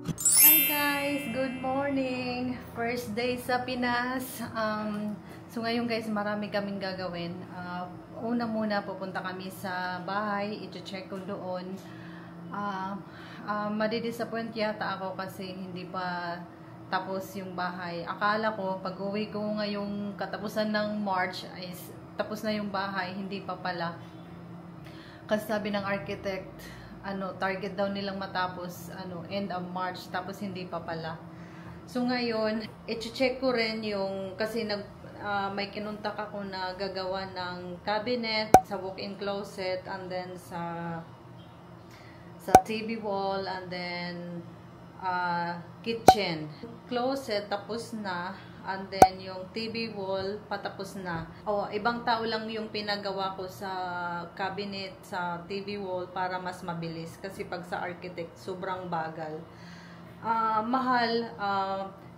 Hi guys! Good morning! First day sa Pinas. So ngayon guys, marami kaming gagawin. Una muna, pupunta kami sa bahay. I-check ko doon. Madidisappoint yata ako kasi hindi pa tapos yung bahay. Akala ko, pag uwi ko ngayong katapusan ng March, is tapos na yung bahay. Hindi pa pala. Kasi sabi ng architect, target daw nilang matapos end of March, tapos hindi pa pala. So ngayon, i-check ko rin yung kasi may kinuntak ako na gagawa ng cabinet sa walk-in closet, and then sa TV wall, and then kitchen. Closet tapos na, and then yung TV wall patapos na. Ibang tao lang yung pinagawa ko sa cabinet, sa TV wall para mas mabilis. Kasi pag sa architect, sobrang bagal. Mahal,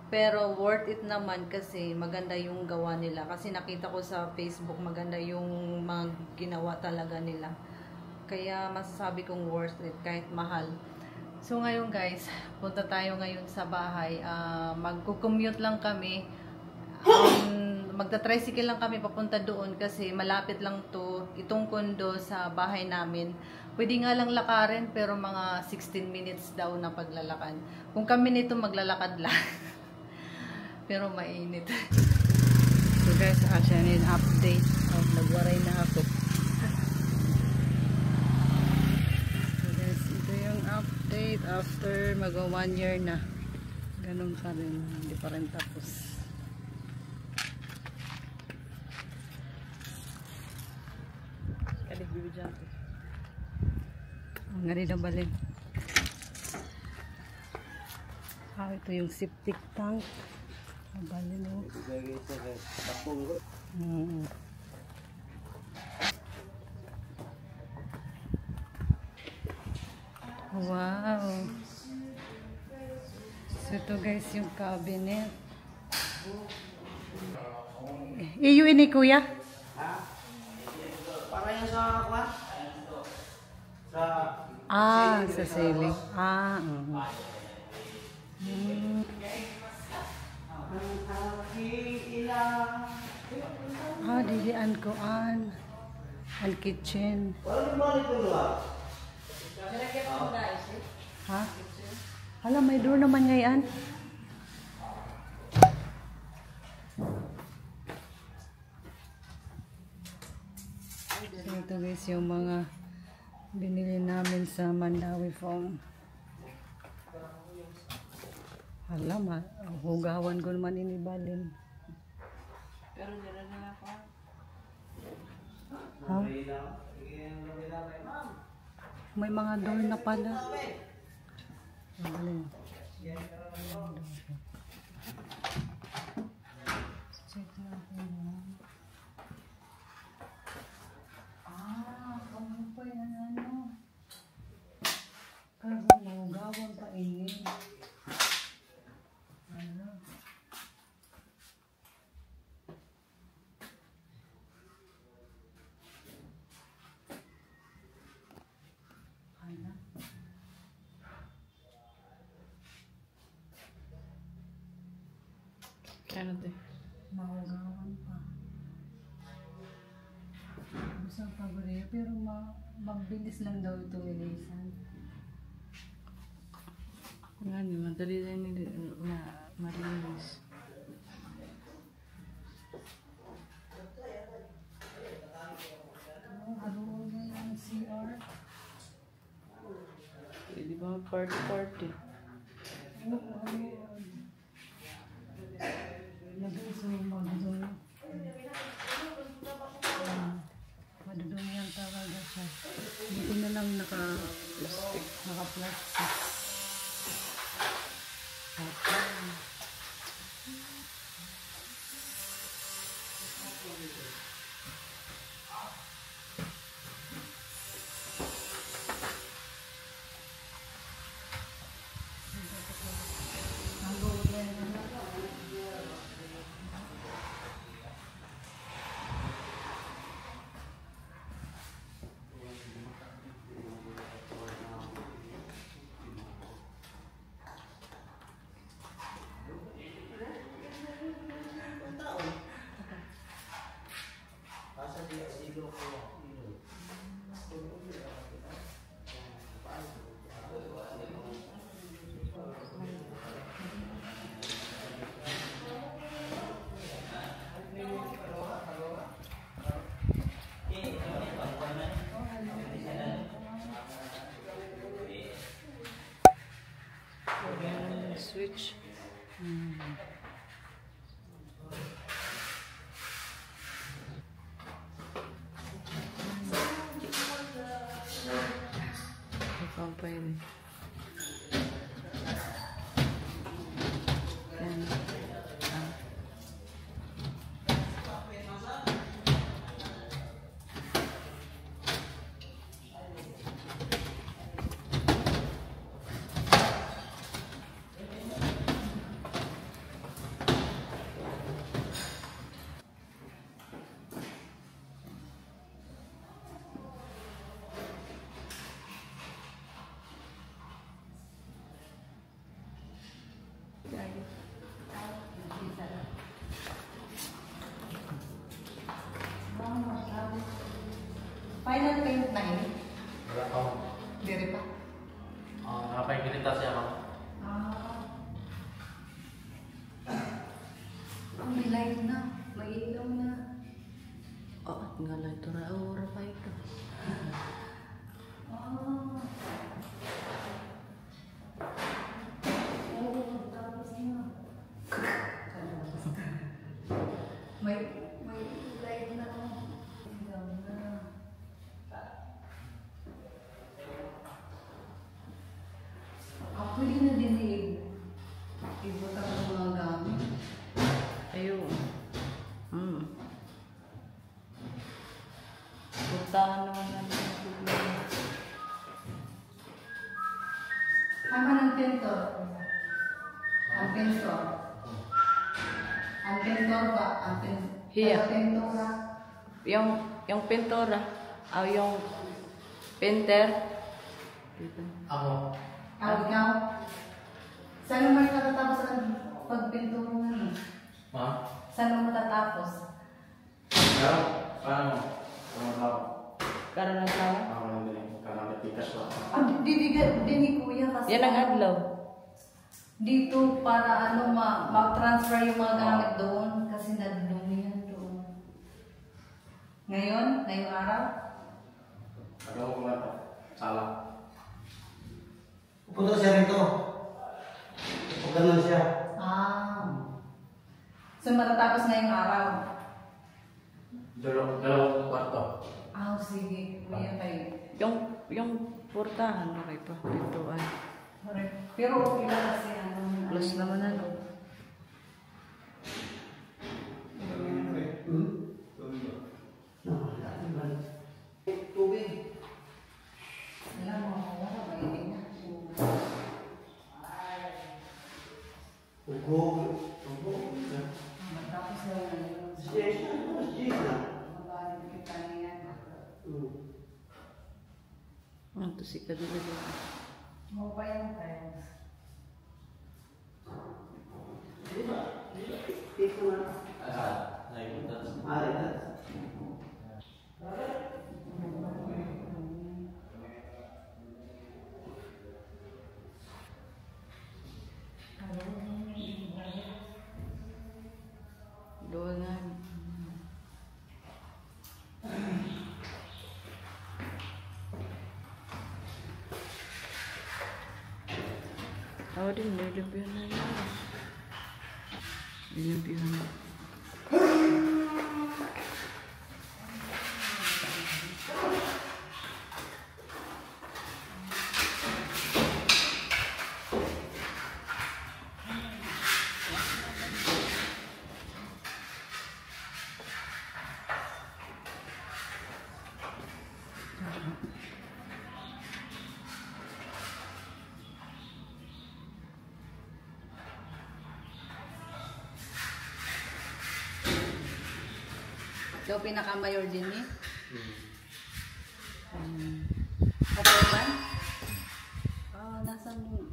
pero worth it naman kasi maganda yung gawa nila. Kasi nakita ko sa Facebook, maganda yung mga ginawa talaga nila. Kaya masasabi kong worth it kahit mahal. So ngayon guys, punta tayo ngayon sa bahay. Magko-commute lang kami. Magta-tricycle lang kami papunta doon kasi malapit lang itong kondo sa bahay namin. Pwede nga lang lakarin pero mga 16 minutes daw na paglalakad. Kung kami nito maglalakad lang. Pero mainit. So guys, I need update. Nagwaray na ako. Update after mag 1 year na, ganun pa rin, hindi pa rin tapos. Kaligbibi dyan ang gani na balin. Ito yung septic tank balin o. Wow. So ito guys yung cabinet. Iyo ini kuya? Para yan sa kwan? Sa ceiling. Dilian ko an kitchen. Ha? Hala, may door naman ngayon. So, ito guys yung mga binili namin sa Mandawi Foam. Hala, hugawan ko naman inibalin. Pero dyan na ako. Ha? May mga door na pala. Check natin yan. Ano pa yan Kasi mahugawan pa ini. Ano to? Mahugawan pa. Gusto pa gulay, pero magbilis lang daw ito ilisan. Ano, madali lang na marinis. Haluan na yung CR. Pwede ba party-party? Madudong yan talaga siya. Hindi na lang naka-plastic. switch. Ikaw pa yun. Yan. Final paint na yun? Wala pa. Diri pa? Nakapagkita siya ako. May light na. May ilaw na. Oh, nga lang ito na. Ora pa ito. May light na. Ilaw na. Pwede na din i-buta ko ng mga gamit. Ayun. Puntahan naman namin ang problema. Ama ng pintor. Ang pintor. Ang pintor ba? Ang Hiya. pintora. Yung pintura. Yung painter. Dito. Ako. Ikaw? Saan mo matatapos ang pagpintura nga? Ma? Saan mo matatapos? Pero, paano? Ano tao? Karoon ng tao. Ako lang din. Kanang tikas lang. Dini kuya kasi. Yan ang adlaw. Dito para mag-transfer yung mga gamit doon kasi nadumi yan doon. Ngayong araw? Agaw ko lang ito. Sala. Pupunta siya rito. Huwag ganun siya. So matatapos ngayong araw? Dalawang kwarto. Sige. Kuya kayo. Yung portahan na kayo pa. Dito ay. Pero okay lang kasi Plus naman ano. Tubig. Alam mo, wala ba hindi na? Ugo. Matapos na yun. Yes na. Mabalik kita niya. Ito si Kadilo. Mo pa yung tayo. Dito na. Naipunta. Ari na. Doon nga. Ako din, may lumpihan na yun. May lumpihan na. So, pinaka-mayor din eh. Okay ba? Nasa mo.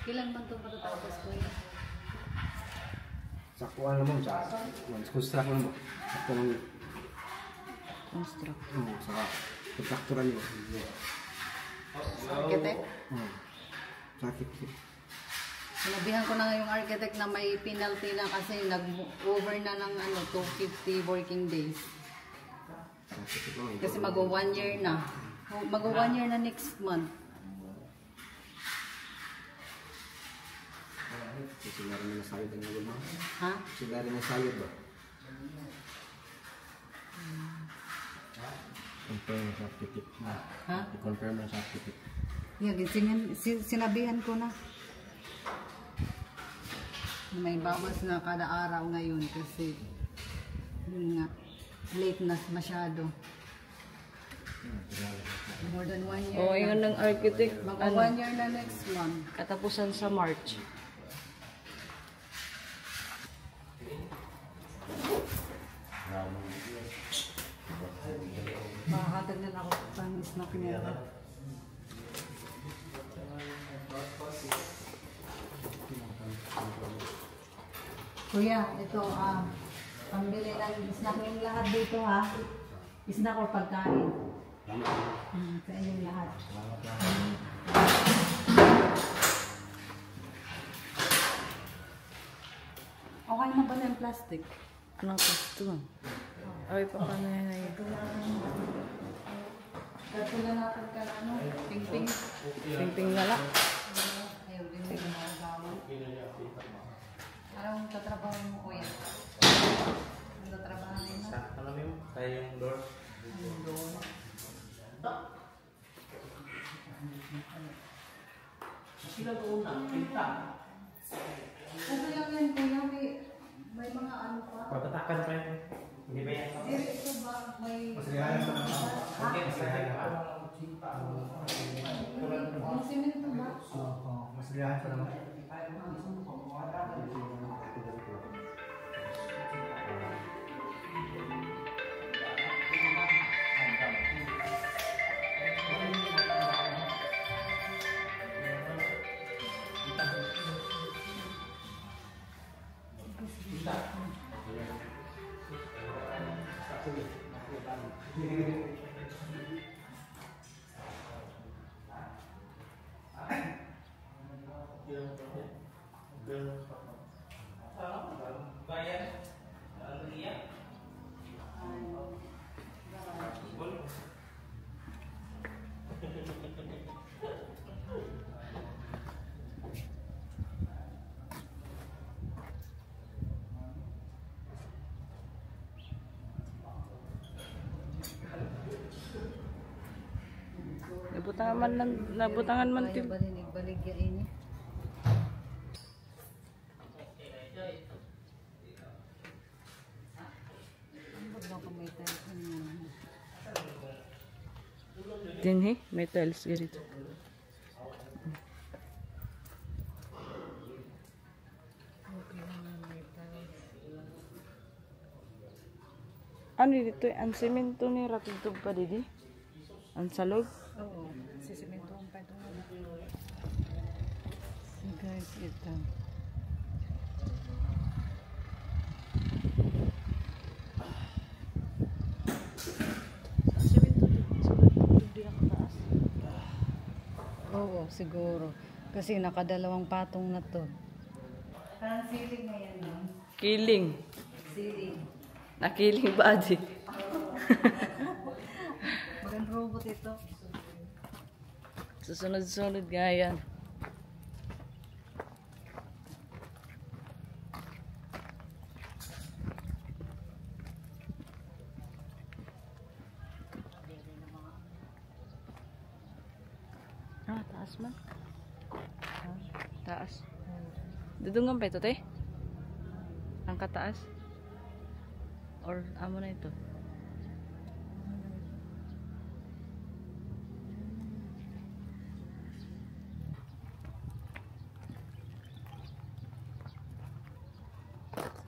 Kailan man ito matatapos ko yun? Sakuan naman siya. Construct naman mo. Sakto lang yun. Construct. Saka kontrakturan yun. Architect? Sakit. Sinabihan ko na nga yung architect na may penalty na kasi nag-over na ng 250 working days. Kasi mag-1 year na. Mag-1 year na next month. Sila rin nasayod ang mga mo. Ha? Sila rin nasayod ba? Confirm ang certificate. Ha? I-confirm ang certificate. Yeah, sinabihan ko na. May bawas na kada araw ngayon kasi yun nga, late na masyado. More than 1 year. O, yun ng architect. Mga 1 year na next one. Katapusan sa March. Makakatag na ako pang snack niya. Kuya, ito pambili ng snack yung lahat dito ha. Snack o pagkain. Sa inyong lahat. Okay na ba na yung plastic? Anong gusto? Ay, paano yan ay? Katula natin ka ano? Ping-ping. Ping-ping na lang. Ayaw din may ginagawa. Anong tatrabaho mo kuya? Anong tatrabaho mo? Alam mo, tayo yung door. Anong doon? Sila doon na, pinta. Okay lang yan kuya. May mga ano pa. Pagkatakan pa yun. Hindi ba yan? Ito ba? May... Masalihan pa naman. Okay, masalihan pa. Ang simento ba? Masalihan pa naman. Nabutangan man Ayaw balinig-balig ya ini. Din may tiles ganito. Ano dito? Ang semento ni ratugtog pa didi? Ang salog? Oo, sisimentohan pa ito. So guys, ito. Oo, siguro. Kasi nakadalawang patong na to. Parang ceiling na yan, no? Kiling. Ceiling. Nakiling body. Magandang robot ito. Susunod-sunod nga yan. Taas man. Taas. Dudungan pa ito, te? Ang kataas? Or amo na ito?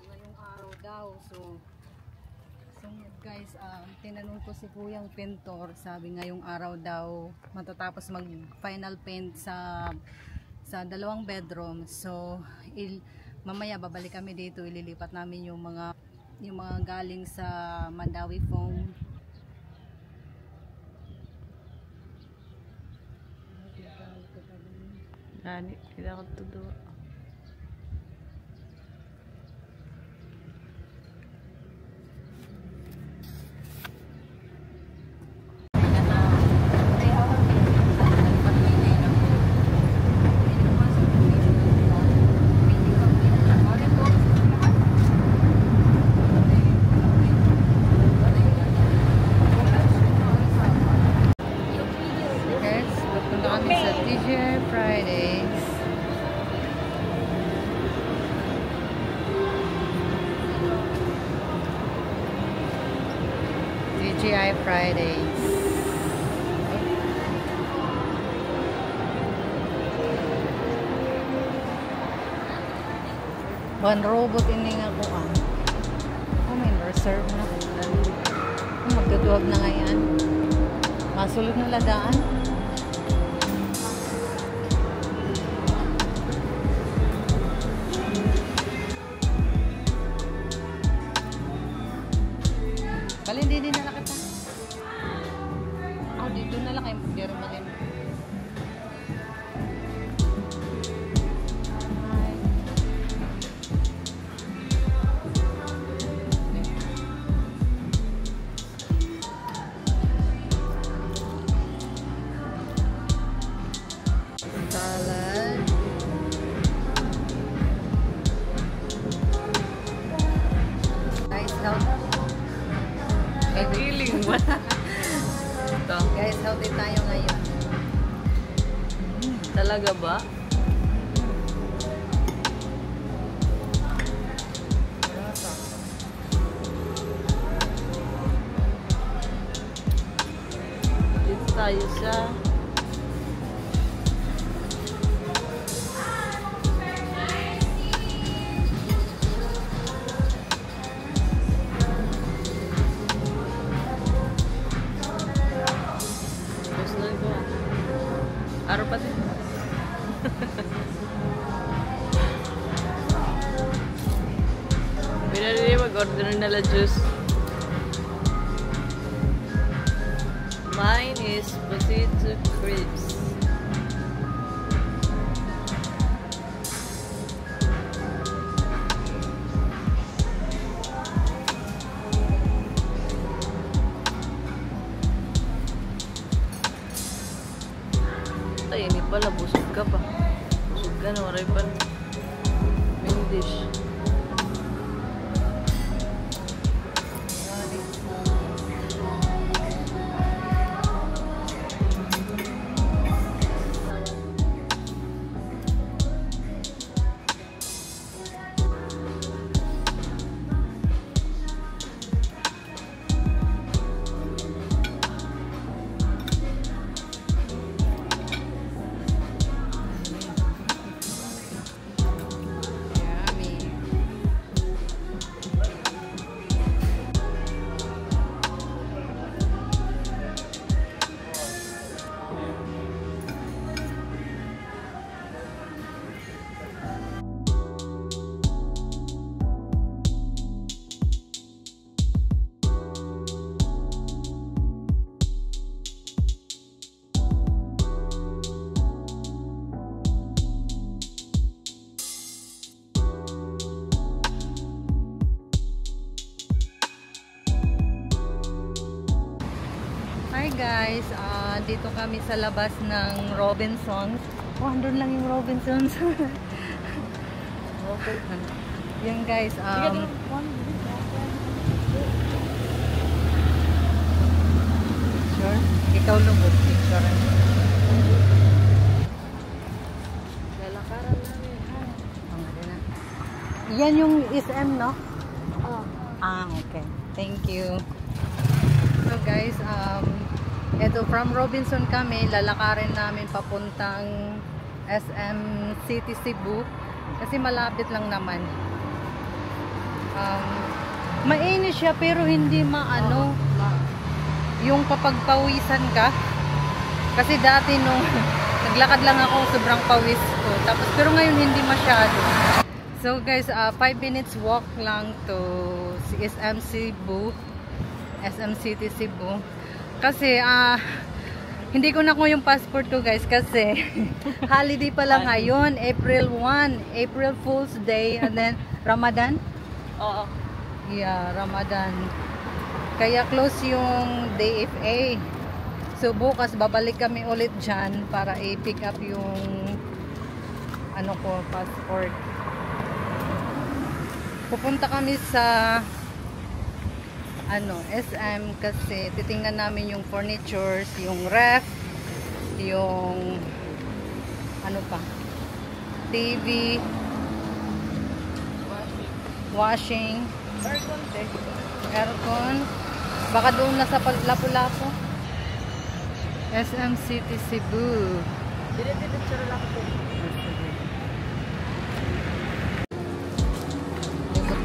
Ngayong araw daw, so guys, tinanong ko si Kuyang Pintor, sabi ngayong araw daw matatapos mag final paint sa 2 bedroom. So mamaya babalik kami dito, ililipat namin yung mga galing sa Mandawi Foam. Gani, tidak ko tudo. Fridays. TGI Fridays. One robot ini nga ko ah. Oh, may reserve na. Oh, magduduwag na ngayon. Masulog na ladaan. Bali, hindi na nakita. Oh, dito na lang kayo. Pero malim. Salad. Guys, Feeling mo. Ito. Guys, healthy tayo ngayon. Talaga ba? Dito tayo sa araw pa din. Binali mag-order nila juice. Mine is potato crisps. Ay, ini pala, busog ka pa. Busog ka na, waray pa. Main dish. Hi guys, dito kami sa labas ng Robinsons. Oh, andun lang yung Robinsons. Yan guys, sure? Ikaw lubog, picture. Lalakaran namin. Yan yung SM, no? Okay. Thank you. So guys, ito from Robinson kami, lalakarin namin papuntang SM City Cebu kasi malapit lang naman. Mainit siya pero hindi maano yung papagpawisan ka kasi dati nung naglakad lang ako sobrang pawis ko tapos pero ngayon hindi masyado. So guys, 5 minutes walk lang to SM Cebu, SM City Cebu. Kasi hindi ko nakuha yung passport ko guys kasi holiday pala ngayon, April 1, April Fool's Day, and then Ramadan. Oo. Yeah, Ramadan. Kaya close yung DFA. So bukas babalik kami ulit dyan para i-pick up yung ano ko, passport. Pupunta kami sa SM kasi titingnan namin yung furnitures, yung ref, yung Ano pa? TV. Washing. Aircon. Baka doon na sa Lapu-Lapu. SM City Cebu.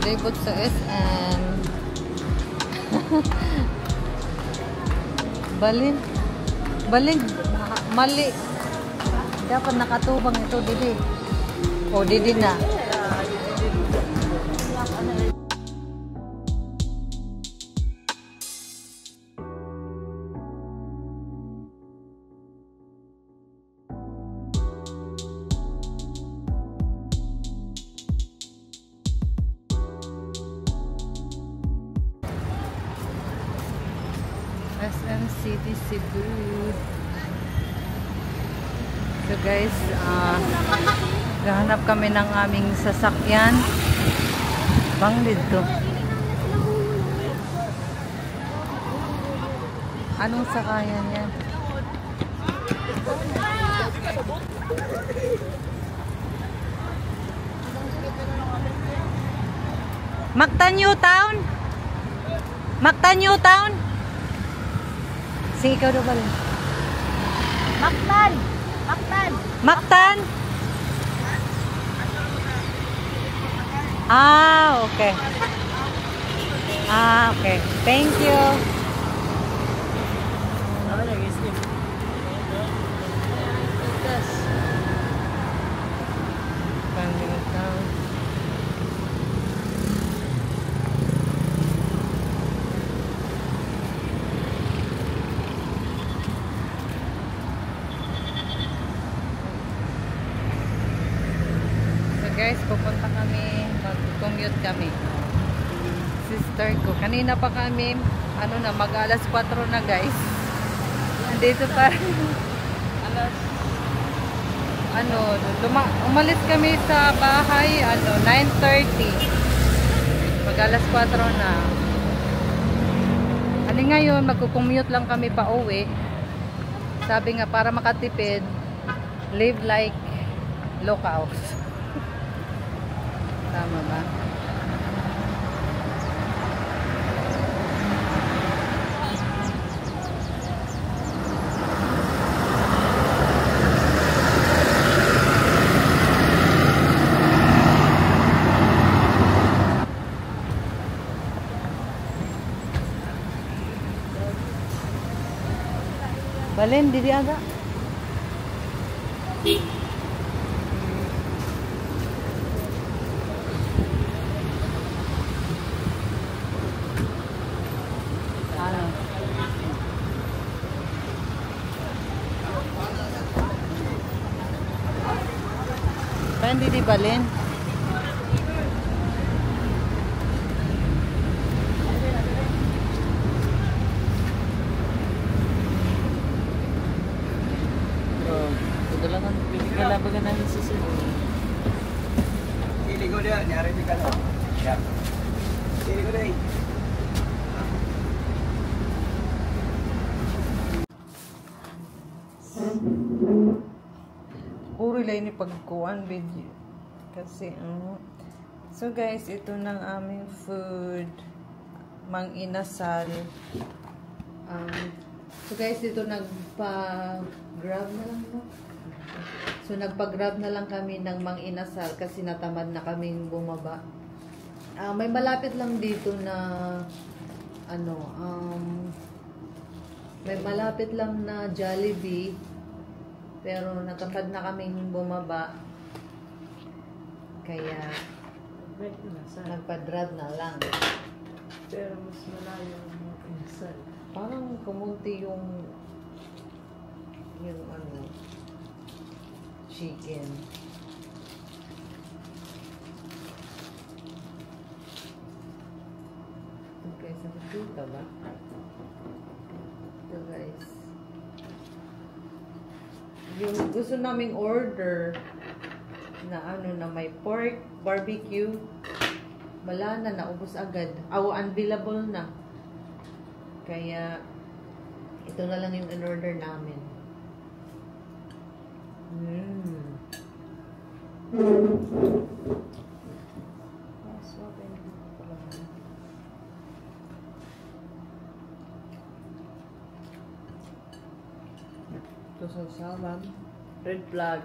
Libot sa SM. Balin. Mali. Dapat nakatubang ito, Didi. O, Didi na. SM City Cebu. So guys, gahanap kami ng aming sasakyan. Bang dito. Anong sakayan yan? Mactan New Town? Mactan New Town? Sige, ikaw daw ba rin? Mactan! Mactan? Okay. Okay. Thank you. Guys, pupunta kami, mag-commute kami. Sister ko, kanina pa kami, mag alas 4 na guys. Andito pa. Umalis kami sa bahay, 9:30. Mag alas 4 na. Ngayon, magko-commute lang kami pa uwi. Sabi nga, para makatipid, live like locals. Tama ba? Balen, didi aga. Hindi di Balen. Kadalangan pinagalabagan namin sa Cebu. Hindi ko dia, nyari di ka lang. Yeah. Hindi ko dia. Puro lang ni pagkuhan video. Kasi, So guys, ito ng aming food. Mang inasal. So guys, ito nagpa-grab na lang no? So nagpa-grab na lang kami ng mang inasal kasi natamad na kaming bumaba. May malapit lang dito na may malapit lang na Jollibee. Pero natamad na kaming bumaba. Kaya nagpa-grab na lang. Pero mas malayo ang inasal. Parang kumunti yung chicken. Okay, sa nakita ba? Ito guys. Yung gusto naming order na na may pork, barbecue, wala na, naubos agad. Unavailable na. Kaya, ito na lang yung in-order namin. Ito sa saman. Red flag.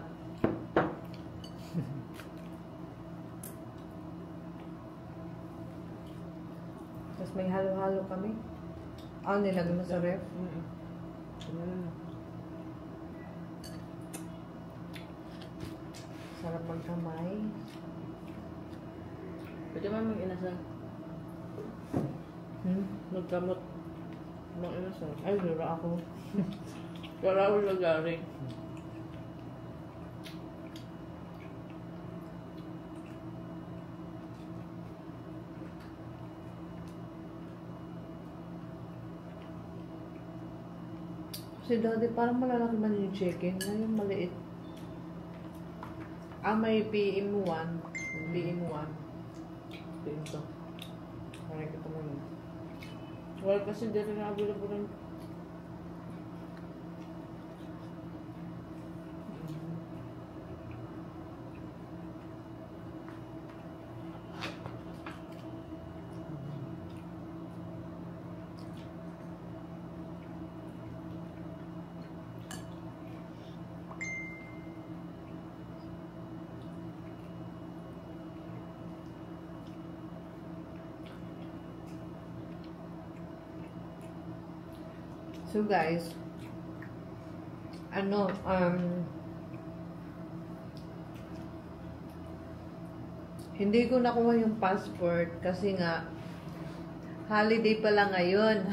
Tapos may halo-halo kami. Nilagay mo sa ref. Sarap magkamay. Pwede man mag-inasal. Magkamot. Mag-inasal. Ay, wala ako. Wala ako lagaring. Si daddy, parang malalaki man yung chicken. Na yung maliit. May PM1. PM1. Ito. Parang kita mo yun. Wala kasi dito na available ng So guys, hindi ko nakuha yung passport kasi nga holiday pa lang ngayon.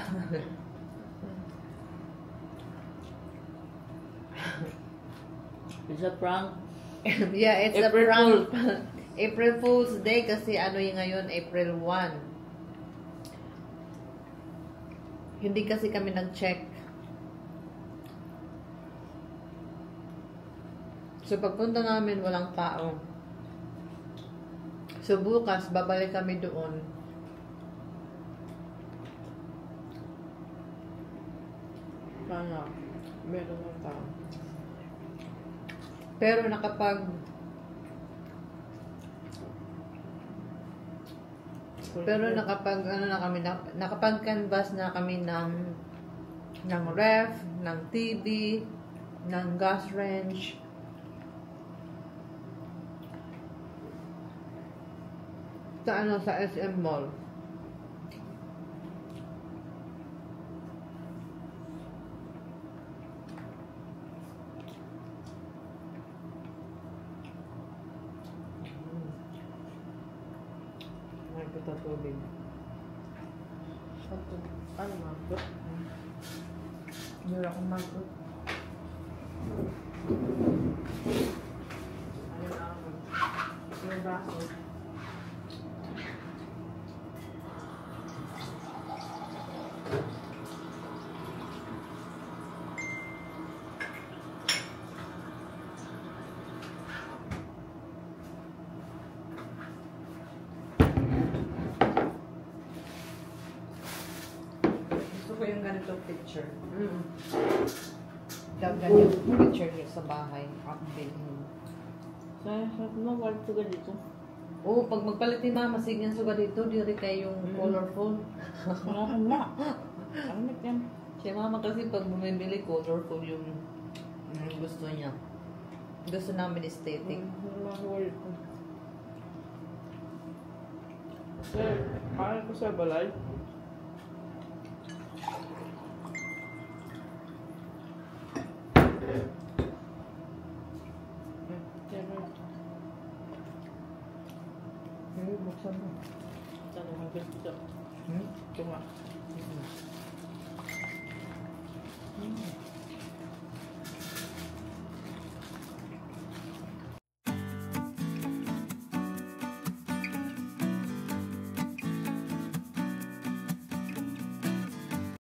It's a prank. Yeah, it's April a prank. April Fool's Day kasi ano yung ngayon, April 1. Hindi kasi kami nag-check. So, pagpunta namin, walang tao. So, bukas, babalik kami doon. Sana. Meron ng tao. Pero nakapag-canvas na kami ng ref, ng TV, ng gas range. Sa SM Mall. May patatubig. Ano magot? Hindi akong magot. Ayun ako. Yung braso. Gusto ko yung ganitong picture. Ganyan yung picture niyo sa bahay. Ako bilhin. Sa mo, wala ito ka dito. Oo, pag magpalit ni Mama, sigyan suga dito, di rin kayo yung colorful. Wala ka na. Ano yan? Si Mama kasi pag bumibili, colorful yung gusto niya. Gusto namin aesthetic. Mahuli ko. Sir, kaya ko sa balay. Buksan mo. Tanong ang gusto. Ito nga.